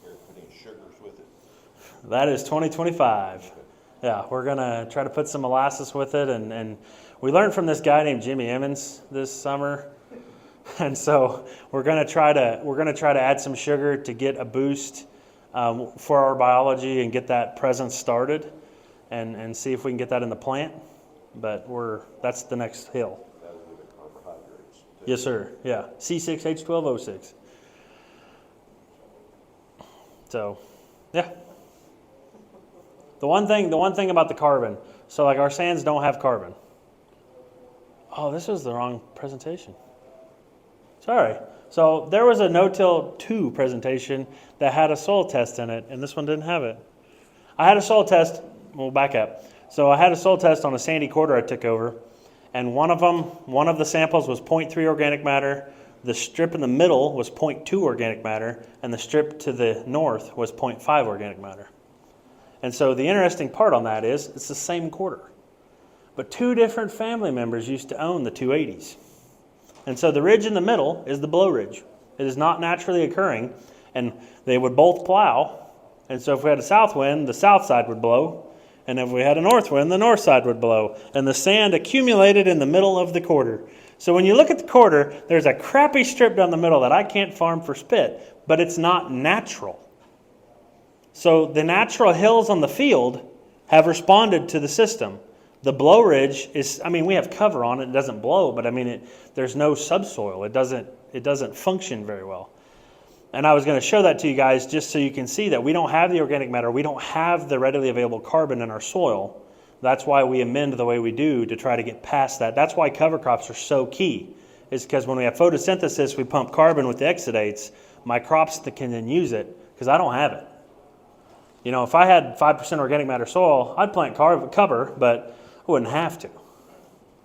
You're putting sugars with it. That is 2025. Yeah, we're going to try to put some molasses with it. And we learned from this guy named Jimmy Emmons this summer. And so we're going to try to add some sugar to get a boost for our biology and get that presence started, and see if we can get that in the plant. But that's the next hill. That'll give it carbohydrates. too. Yes, sir. Yeah, C6H12O6. So, yeah. The one thing about the carbon. So like our sands don't have carbon. Oh, this was the wrong presentation. Sorry. So there was a no-till 2 presentation that had a soil test in it, and this one didn't have it. I had a soil test. We'll back up. So I had a soil test on a sandy quarter I took over, and one of the samples was 0.3 organic matter. The strip in the middle was 0.2 organic matter, and the strip to the north was 0.5 organic matter. And so the interesting part on that is it's the same quarter, but 2 different family members used to own the 280s. And so the ridge in the middle is the blow ridge. It is not naturally occurring, and they would both plow. And so if we had a south wind, the south side would blow. And if we had a north wind, the north side would blow. And the sand accumulated in the middle of the quarter. So when you look at the quarter, there's a crappy strip down the middle that I can't farm for spit, but it's not natural. So the natural hills on the field have responded to the system. The blow ridge is, we have cover on it. It doesn't blow, but there's no subsoil. It doesn't function very well. And I was going to show that to you guys just so you can see that we don't have the organic matter. We don't have the readily available carbon in our soil. That's why we amend the way we do to try to get past that. That's why cover crops are so key. Is because when we have photosynthesis, we pump carbon with the exudates. My crops can then use it because I don't have it. If I had 5% organic matter soil, I'd plant cover, but I wouldn't have to.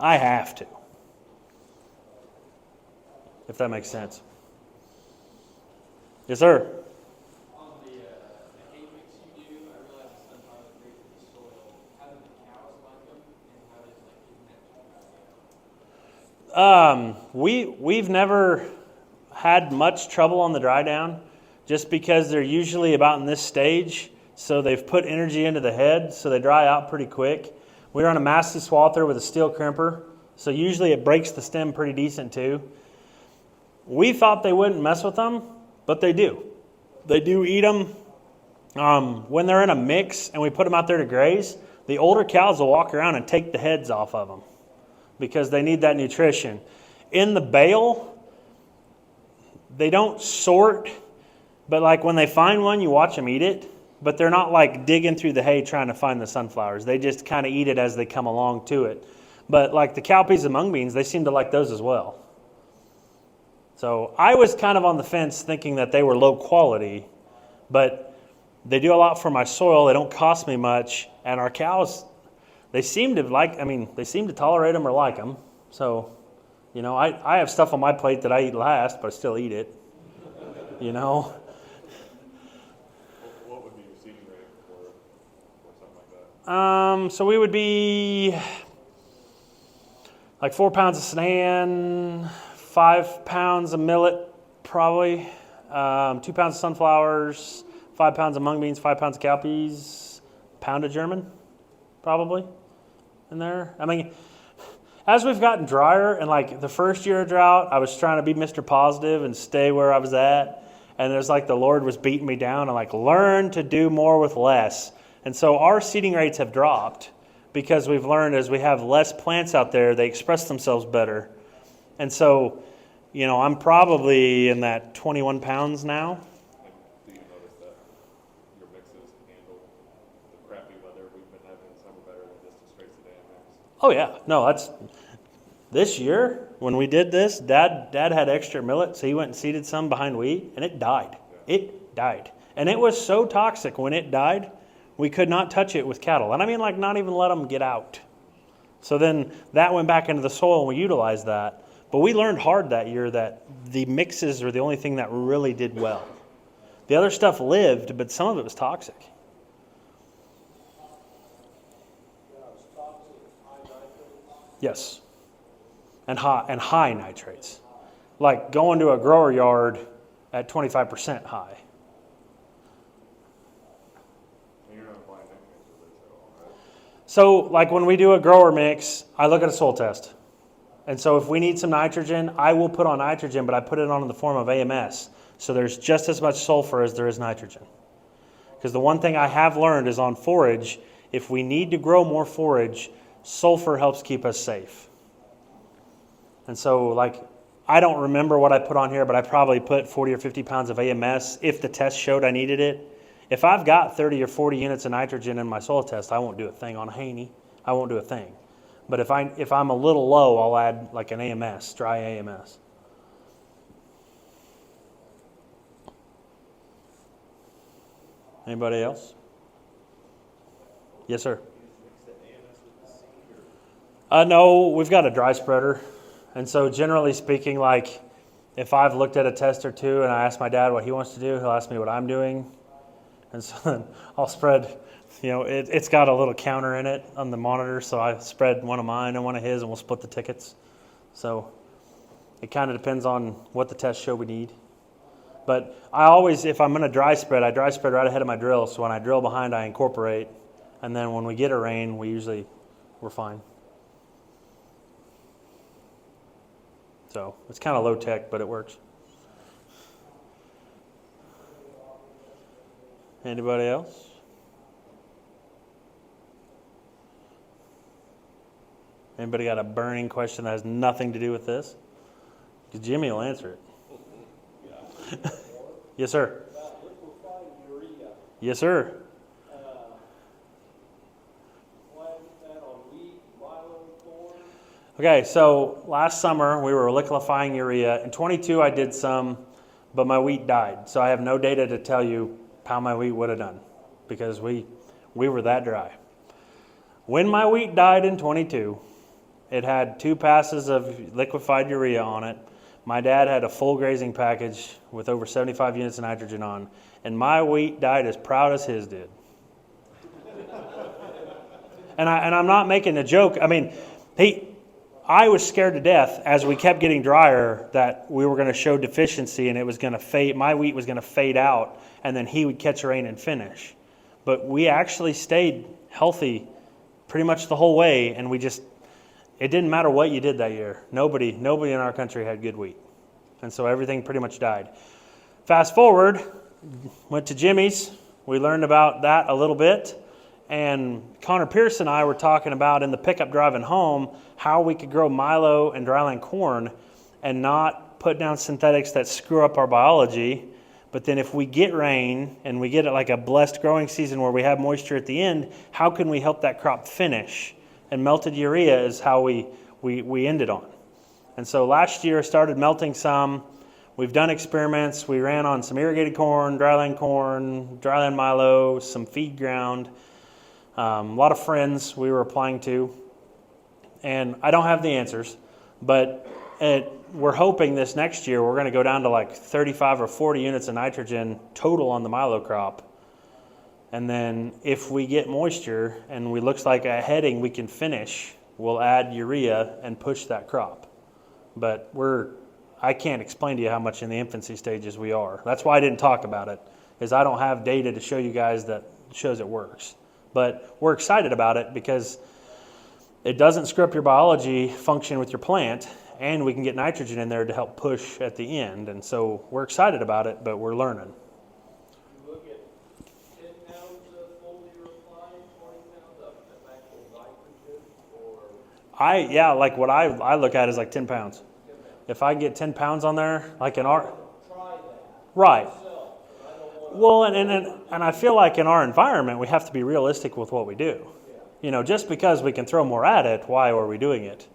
I have to. If that makes sense. Yes, sir. On the hay mix you do, I realize it's sunflower is great for the soil. How do the cows like them, and how does getting that to dry down? We've never had much trouble on the dry down, just because they're usually about in this stage. So they've put energy into the head, so they dry out pretty quick. We run a massey swather with a steel crimper, so usually it breaks the stem pretty decent too. We thought they wouldn't mess with them, but they do. They do eat them. When they're in a mix and we put them out there to graze, the older cows will walk around and take the heads off of them because they need that nutrition. In the bale, they don't sort, but like when they find one, you watch them eat it. But they're not like digging through the hay trying to find the sunflowers. They just kind of eat it as they come along to it. But like the cowpeas and mung beans, they seem to like those as well. So I was kind of on the fence thinking that they were low quality, but they do a lot for my soil. They don't cost me much. And our cows, they seem to tolerate them or like them. So, I have stuff on my plate that I eat last, but I still eat it. What would be your seeding rate? So we would be like 4 pounds of sand, 5 pounds of millet, probably, 2 pounds of sunflowers, 5 pounds of mung beans, 5 pounds of cowpeas, pound of German, probably, in there. I mean, as we've gotten drier, and like the first year of drought, I was trying to be Mr. Positive and stay where I was at. And it was like the Lord was beating me down and like, learn to do more with less. And so our seeding rates have dropped because we've learned as we have less plants out there, they express themselves better. And so, you know, I'm probably in that 21 pounds now. Do you notice that your mixes handle the crappy weather we've been having in summer better than just a straight sedan mix? Oh yeah, no, that's this year when we did this. Dad had extra millet, so he went and seeded some behind wheat, and it died. It died, and it was so toxic when it died, we could not touch it with cattle, and I mean like not even let them get out. So then that went back into the soil, and we utilized that. But we learned hard that year that the mixes are the only thing that really did well. The other stuff lived, but some of it was toxic. Yes. And high nitrates. Like going to a grower yard at 25% high. And you're not applying that mix with this at all, right? So like when we do a grower mix, I look at a soil test. And so if we need some nitrogen, I will put on nitrogen, but I put it on in the form of AMS. So there's just as much sulfur as there is nitrogen. Because the one thing I have learned is on forage, if we need to grow more forage, sulfur helps keep us safe. And so like, I don't remember what I put on here, but I probably put 40 or 50 pounds of AMS if the test showed I needed it. If I've got 30 or 40 units of nitrogen in my soil test, I won't do a thing on a Haney. I won't do a thing. But if I'm a little low, I'll add like an AMS, dry AMS. Anybody else? Yes, sir. No, we've got a dry spreader. And so generally speaking, like if I've looked at a test or two and I ask my dad what he wants to do, he'll ask me what I'm doing. And so then I'll spread, you know, it's got a little counter in it on the monitor. So I spread one of mine and one of his and we'll split the tickets. So it kind of depends on what the test show we need. But I always, if I'm going to dry spread, I dry spread right ahead of my drill. So when I drill behind, I incorporate. And then when we get a rain, we're fine. So it's kind of low tech, but it works. Anybody else? Anybody got a burning question that has nothing to do with this? Because Jimmy will answer it. Yes, sir. Yes, sir. Okay, so last summer we were liquefying urea. In 22 I did some, but my wheat died. So I have no data to tell you how my wheat would have done because we were that dry. When my wheat died in 22, it had 2 passes of liquefied urea on it. My dad had a full grazing package with over 75 units of nitrogen on, and my wheat died as proud as his did. And I'm not making a joke. I mean, I was scared to death as we kept getting drier that we were going to show deficiency and it was going to fade. My wheat was going to fade out, and then he would catch a rain and finish. But we actually stayed healthy pretty much the whole way, and it didn't matter what you did that year. Nobody in our country had good wheat. And so everything pretty much died. Fast forward, went to Jimmy's. We learned about that a little bit. And Connor Pierce and I were talking about in the pickup driving home how we could grow milo and dryland corn and not put down synthetics that screw up our biology. But then if we get rain and we get like a blessed growing season where we have moisture at the end, how can we help that crop finish? And melted urea is how we ended on. And so last year I started melting some. We've done experiments. We ran on some irrigated corn, dryland milo, some feed ground. A lot of friends we were applying to. And I don't have the answers, but we're hoping this next year we're going to go down to like 35 or 40 units of nitrogen total on the milo crop. And then if we get moisture and we looks like a heading we can finish, we'll add urea and push that crop. But I can't explain to you how much in the infancy stages we are. That's why I didn't talk about it, is I don't have data to show you guys that shows it works. But we're excited about it because it doesn't screw up your biology function with your plant, and we can get nitrogen in there to help push at the end. And so we're excited about it, but we're learning. You look at 10 pounds of foliar applied, 20 pounds of actual nitrogen, or Like what I look at is like 10 pounds. If I get 10 pounds on there, like in our, try that right. yourself, but I don't want Well, and I feel like in our environment, we have to be realistic with what we do. You know, just because we can throw more at it, why are we doing it?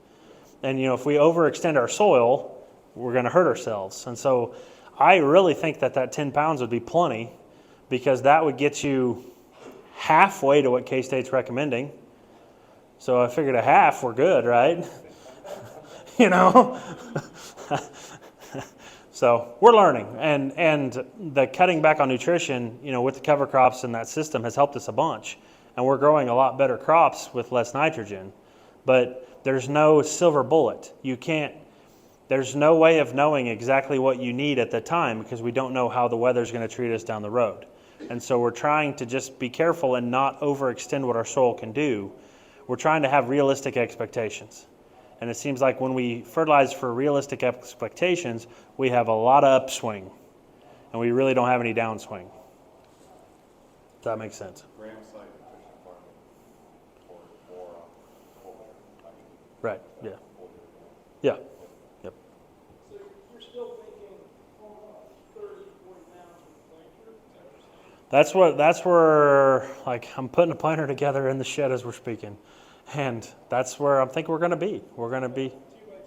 And, you know, if we overextend our soil, we're going to hurt ourselves. And so I really think that 10 pounds would be plenty, because that would get you halfway to what K-State's recommending. So I figured a half, we're good, right? You know? So we're learning, and the cutting back on nutrition, you know, with the cover crops and that system has helped us a bunch, and we're growing a lot better crops with less nitrogen. But there's no silver bullet. There's no way of knowing exactly what you need at the time, because we don't know how the weather's going to treat us down the road. And so we're trying to just be careful and not overextend what our soil can do. We're trying to have realistic expectations. And it seems like when we fertilize for realistic expectations, we have a lot of upswing, and we really don't have any downswing. Does that make sense? Ram site efficient farming or more foliar. Right, yeah. Yeah, yep. So you're still thinking 30, 40 pounds of planter? Is that what you're saying? That's where, like, I'm putting a planter together in the shed as we're speaking. And that's where I'm thinking we're going to be. We're going to be, 2 by 2?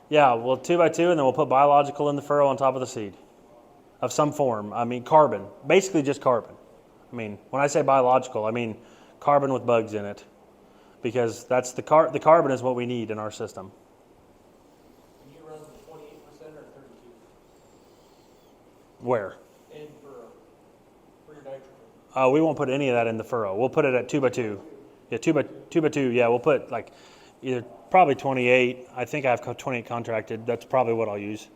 yeah, well, 2 by 2, and then we'll put biological in the furrow on top of the seed of some form. I mean, carbon, basically just carbon. I mean, when I say biological, I mean carbon with bugs in it, because that's the carbon is what we need in our system. And you run 28% or 32 Where? in for your nitrogen. We won't put any of that in the furrow. We'll put it at 2 by 2. Yeah, 2 by 2. Yeah, we'll put like either probably 28. I think I have 28 contracted. That's probably what I'll use.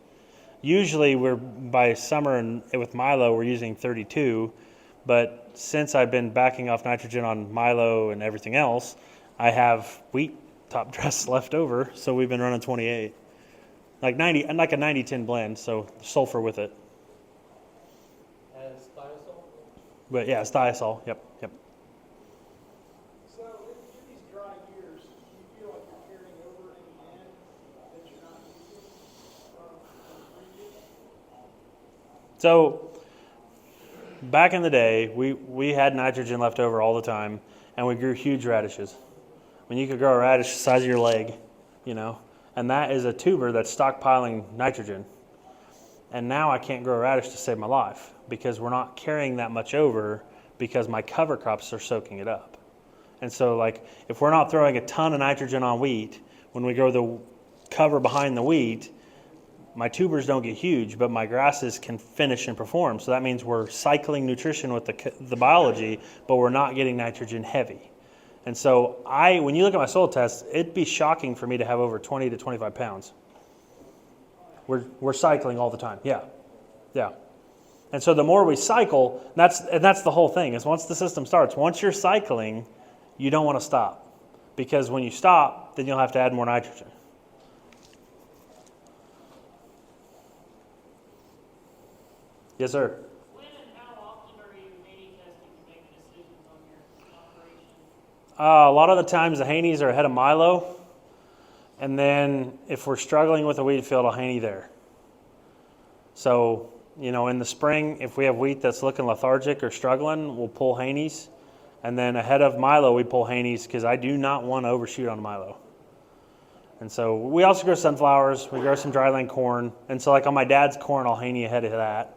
Usually we're by summer and with Milo we're using 32, but since I've been backing off nitrogen on Milo and everything else, I have wheat top dress left over, so we've been running 28. Like 90, and like a 90-10 blend, so sulfur with it. As thiazole? But yeah, it's thiazole. Yep. So in these dry years, do you feel like you're carrying over any N that you're not using from previous? So back in the day, we had nitrogen left over all the time, and we grew huge radishes. I mean, you could grow a radish the size of your leg, you know, and that is a tuber that's stockpiling nitrogen. And now I can't grow a radish to save my life, because we're not carrying that much over, because my cover crops are soaking it up. And so, like, if we're not throwing a ton of nitrogen on wheat, when we grow the cover behind the wheat, my tubers don't get huge, but my grasses can finish and perform. So that means we're cycling nutrition with the biology, but we're not getting nitrogen heavy. And so when you look at my soil tests, it'd be shocking for me to have over 20 to 25 pounds. We're cycling all the time. Yeah. And so the more we cycle, that's the whole thing, is once the system starts, once you're cycling, you don't want to stop, because when you stop, then you'll have to add more nitrogen. Yes, sir. When and how often are you Haney testing to make decisions on your operation? A lot of the times the Haneys are ahead of Milo, and then if we're struggling with a wheat field, I'll Haney there. So, you know, in the spring, if we have wheat that's looking lethargic or struggling, we'll pull Haneys. And then ahead of Milo, we pull Haneys, because I do not want to overshoot on Milo. And so we also grow sunflowers. We grow some dryland corn. And so like on my dad's corn, I'll Haney ahead of that.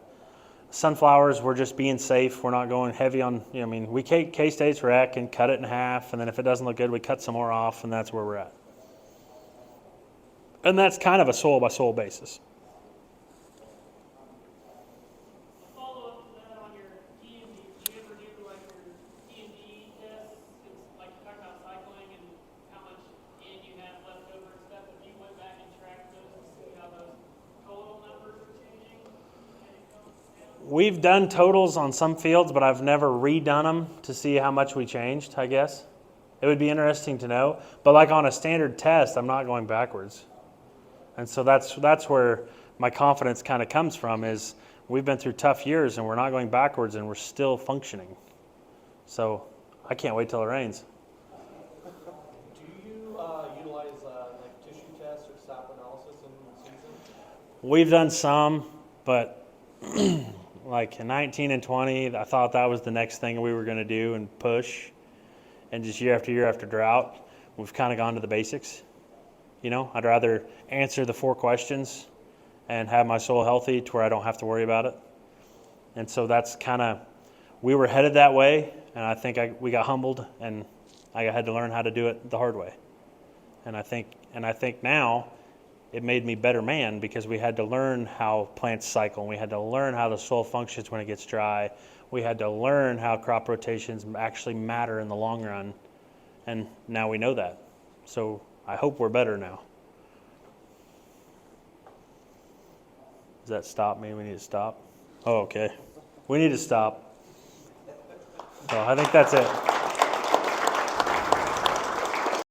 Sunflowers, we're just being safe. We're not going heavy on, you know, I mean, we K-State's rec and cut it in half. And then if it doesn't look good, we cut some more off, and that's where we're at. And that's kind of a soil by soil basis. A follow-up to that on your peas, do you ever do we've done totals on some fields, but I've never redone them to see how much we changed, I guess. It would be interesting to know. But like on a standard test, I'm not going backwards. And so that's where my confidence kind of comes from, is we've been through tough years and we're not going backwards and we're still functioning. So I can't wait till it rains. Do you utilize like tissue tests or sap analysis in season? We've done some, but like in 19 and 20, I thought that was the next thing we were going to do and push. And just year after drought, we've kind of gone to the basics. You know, I'd rather answer the 4 questions and have my soil healthy to where I don't have to worry about it. And so that's kind of, we were headed that way, and I think we got humbled, and I had to learn how to do it the hard way. And I think now it made me a better man, because we had to learn how plants cycle, and we had to learn how the soil functions when it gets dry. We had to learn how crop rotations actually matter in the long run, and now we know that. So I hope we're better now. Does that stop me? We need to stop? Oh, okay. We need to stop. So I think that's it.